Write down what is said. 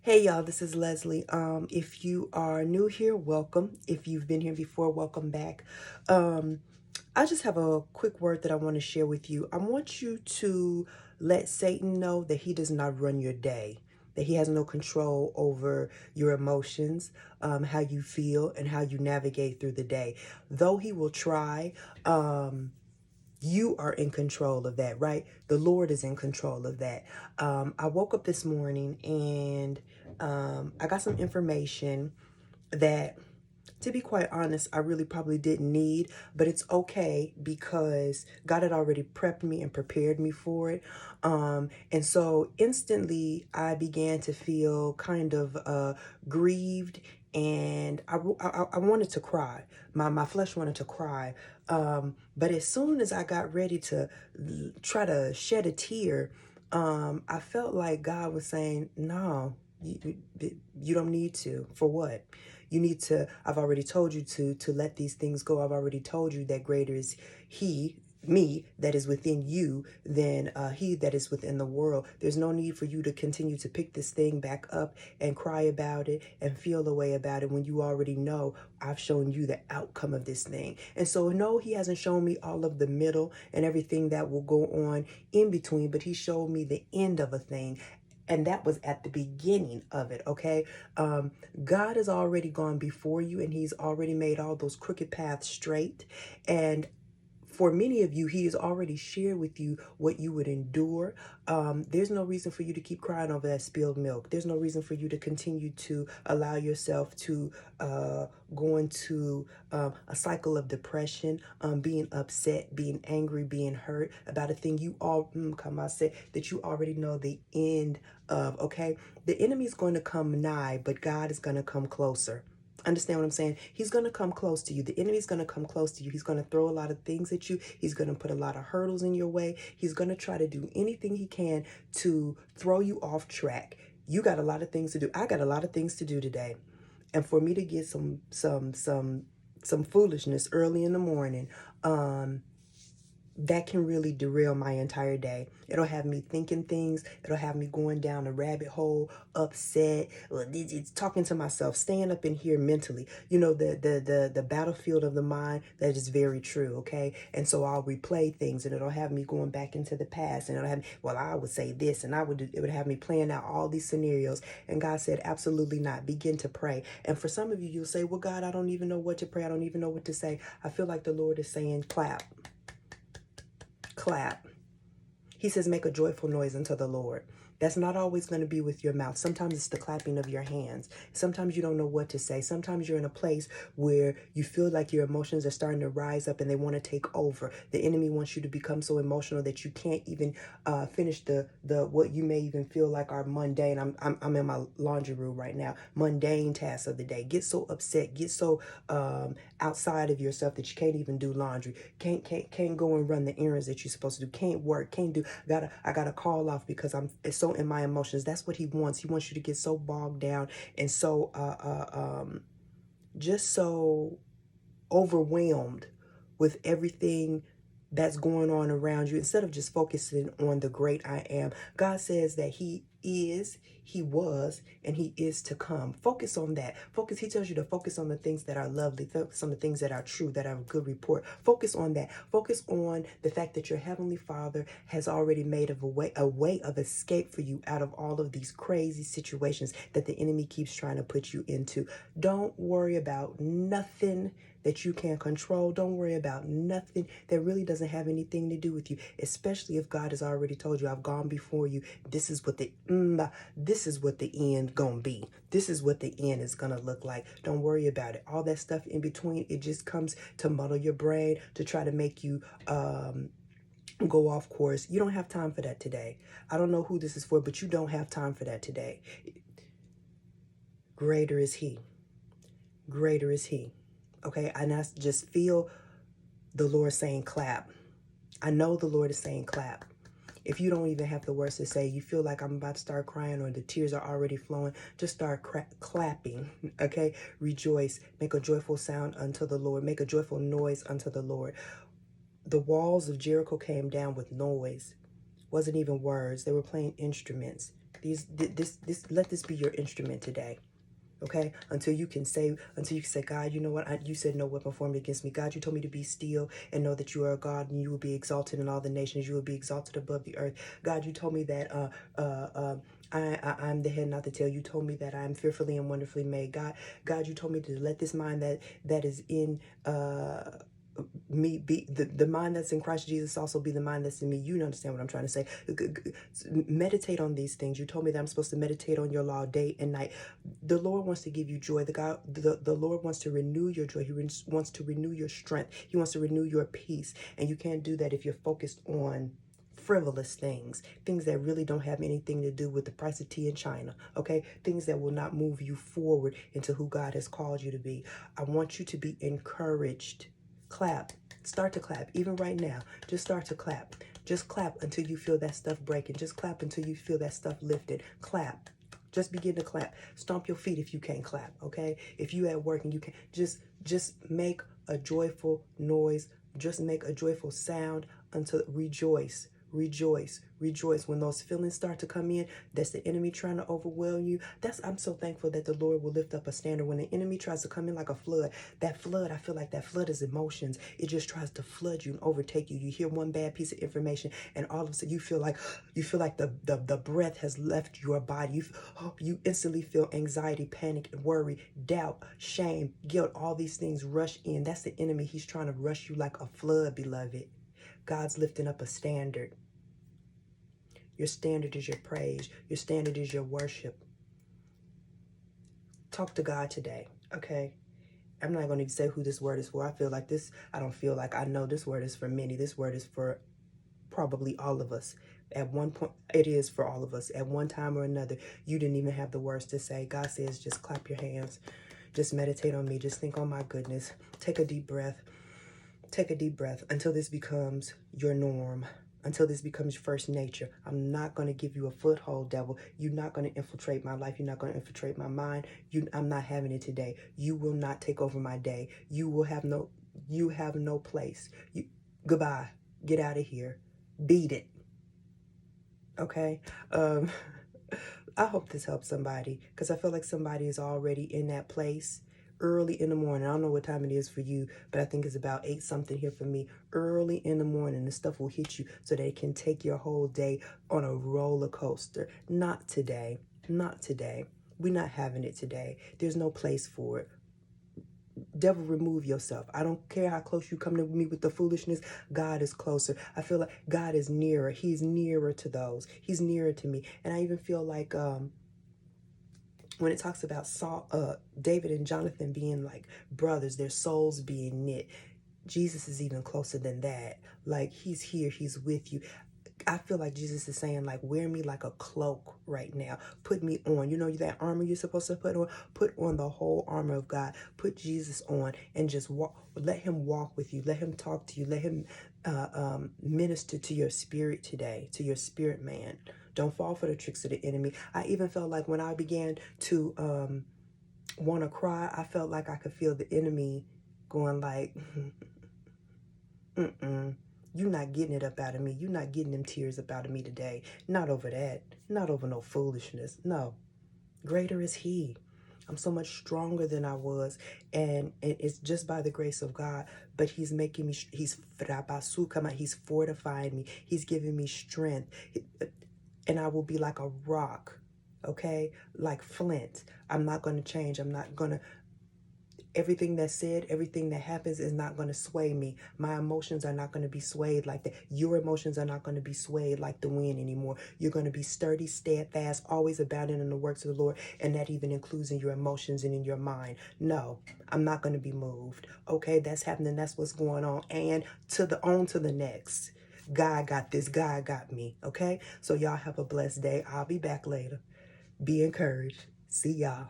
Hey y'all, this is Leslie. If you are new here, welcome. If you've been here before, welcome back. Um, I just have a quick word that I want to share with you. I want you to let Satan know that he does not run your day, that he has no control over your emotions, how you feel, and how you navigate through the day. Though he will try, you are in control of that, right? The Lord is in control of that. I woke up this morning and I got some information that, to be quite honest, I really probably didn't need, but it's okay because God had already prepped me and prepared me for it. And so instantly I began to feel kind of grieved, and I wanted to cry. My flesh wanted to cry. But as soon as I got ready to try to shed a tear, I felt like God was saying, no, you don't need to. For what? You need to, I've already told you to let these things go. I've already told you that greater is he, me, that is within you than he that is within the world. There's no need for you to continue to pick this thing back up and cry about it and feel the way about it when you already know I've shown you the outcome of this thing. And so no, he hasn't shown me all of the middle and everything that will go on in between, but he showed me the end of a thing, and that was at the beginning of it. Okay. um, God has already gone before you, and he's already made all those crooked paths straight. And for many of you, he has already shared with you what you would endure. There's no reason for you to keep crying over that spilled milk. There's no reason for you to continue to allow yourself to go into a cycle of depression, being upset, being angry, being hurt about a thing you all come I said that you already know the end of. Okay, the enemy is going to come nigh, but God is going to come closer. Understand what I'm saying? He's going to come close to you. The enemy's going to come close to you. He's going to throw a lot of things at you. He's going to put a lot of hurdles in your way. He's going to try to do anything he can to throw you off track. You got a lot of things to do. I got a lot of things to do today. And for me to get some foolishness early in the morning, that can really derail my entire day. It'll have me thinking things. It'll have me going down a rabbit hole, upset, it's talking to myself, staying up in here mentally. You know, the battlefield of the mind, that is very true, okay? And so I'll replay things, and it'll have me going back into the past, and it'll have me, well, I would say this, and it would have me playing out all these scenarios. And God said, absolutely not. Begin to pray. And for some of you, you'll say, well, God, I don't even know what to pray. I don't even know what to say. I feel like the Lord is saying, clap. Clap. He says, make a joyful noise unto the Lord. That's not always going to be with your mouth. Sometimes it's the clapping of your hands. Sometimes you don't know what to say. Sometimes you're in a place where you feel like your emotions are starting to rise up and they want to take over. The enemy wants you to become so emotional that you can't even finish the what you may even feel like are mundane. I'm in my laundry room right now. Mundane tasks of the day. Get so upset. Get so outside of yourself that you can't even do laundry. Can't go and run the errands that you're supposed to do. Can't work. Can't do. I gotta call off because I'm so in my emotions. That's what he wants. He wants you to get so bogged down and so just so overwhelmed with everything that's going on around you, instead of just focusing on the great I am. God says that he is, he was, and he is to come. Focus on that. Focus. He tells you to focus on the things that are lovely. Focus on the things that are true, that are of good report. Focus on that. Focus on the fact that your heavenly Father has already made a way of escape for you out of all of these crazy situations that the enemy keeps trying to put you into. Don't worry about nothing that you can't control. Don't worry about nothing that really doesn't have anything to do with you, especially if God has already told you, I've gone before you. This is what the end gonna be. This is what the end is gonna look like. Don't worry about it. All that stuff in between, it just comes to muddle your brain, to try to make you go off course. You don't have time for that today. I don't know who this is for, but you don't have time for that today. Greater is he. Greater is he. Okay, and I just feel the Lord saying clap. I know the Lord is saying clap. If you don't even have the words to say, you feel like I'm about to start crying or the tears are already flowing, just start clapping, okay? Rejoice. Make a joyful sound unto the Lord. Make a joyful noise unto the Lord. The walls of Jericho came down with noise. Wasn't even words. They were playing instruments. Let this be your instrument today. Okay, until you can say, God, you know what? You said no weapon formed against me. God, you told me to be still and know that you are a God, and you will be exalted in all the nations. You will be exalted above the earth. God, you told me that I'm the head, not the tail. You told me that I'm fearfully and wonderfully made. God, you told me to let this mind that is in me be the mind that's in Christ Jesus also be the mind that's in me. You understand what I'm trying to say. Meditate on these things. You told me that I'm supposed to meditate on your law day and night. The Lord wants to give you joy. The Lord wants to renew your joy. He wants to renew your strength. He wants to renew your peace. And you can't do that if you're focused on frivolous things that really don't have anything to do with the price of tea in China. Okay, things that will not move you forward into who God has called you to be. I want you to be encouraged. Clap. Start to clap. Even right now, just start to clap. Just clap until you feel that stuff breaking. Just clap until you feel that stuff lifted. Clap. Just begin to clap. Stomp your feet if you can't clap, okay? If you at work and you can't, just make a joyful noise. Just make a joyful sound until rejoice. Rejoice, rejoice. When those feelings start to come in, that's the enemy trying to overwhelm you. I'm so thankful that the Lord will lift up a standard. When the enemy tries to come in like a flood, I feel like that flood is emotions. It just tries to flood you and overtake you. You hear one bad piece of information, and all of a sudden you feel like the breath has left your body. You instantly feel anxiety, panic, worry, doubt, shame, guilt. All these things rush in. That's the enemy. He's trying to rush you like a flood, beloved. God's lifting up a standard. Your standard is your praise. Your standard is your worship. Talk to God today, okay? I'm not going to say who this word is for. I know this word is for many. This word is for probably all of us. At one point, it is for all of us. At one time or another, you didn't even have the words to say. God says, just clap your hands. Just meditate on me. Just think on my goodness. Take a deep breath. Take a deep breath until this becomes your norm, until this becomes first nature. I'm not going to give you a foothold, devil. You're not going to infiltrate my life. You're not going to infiltrate my mind. I'm not having it today. You will not take over my day. You have no place. Goodbye. Get out of here. Beat it. Okay? I hope this helps somebody, because I feel like somebody is already in that place early in the morning. I don't know what time it is for you, but I think it's about 8 something here for me. Early in the morning, the stuff will hit you so that it can take your whole day on a roller coaster. Not today. Not today. We're not having it today. There's no place for it. Devil, remove yourself. I don't care how close you come to me with the foolishness. God is closer. I feel like God is nearer. He's nearer to those. He's nearer to me. And I even feel like when it talks about David and Jonathan being like brothers, their souls being knit, Jesus is even closer than that. Like, he's here. He's with you. I feel like Jesus is saying, like, wear me like a cloak right now. Put me on. You know that armor you're supposed to put on? Put on the whole armor of God. Put Jesus on and just walk. Let him walk with you. Let him talk to you. Let him minister to your spirit today, to your spirit, man. Don't fall for the tricks of the enemy. I even felt like when I began to want to cry, I felt like I could feel the enemy going like, you're not getting it up out of me. You're not getting them tears up out of me today. Not over that. Not over no foolishness. No. Greater is he. I'm so much stronger than I was. And it's just by the grace of God. But he's making me, he's fortifying me. He's giving me strength. And I will be like a rock. Okay? Like flint. I'm not going to change. I'm not going to. Everything that's said, everything that happens is not going to sway me. My emotions are not going to be swayed like that. Your emotions are not going to be swayed like the wind anymore. You're going to be sturdy, steadfast, always abounding in the works of the Lord. And that even includes in your emotions and in your mind. No, I'm not going to be moved. Okay, that's happening. That's what's going on. And to the next. God got this. God got me. Okay, so y'all have a blessed day. I'll be back later. Be encouraged. See y'all.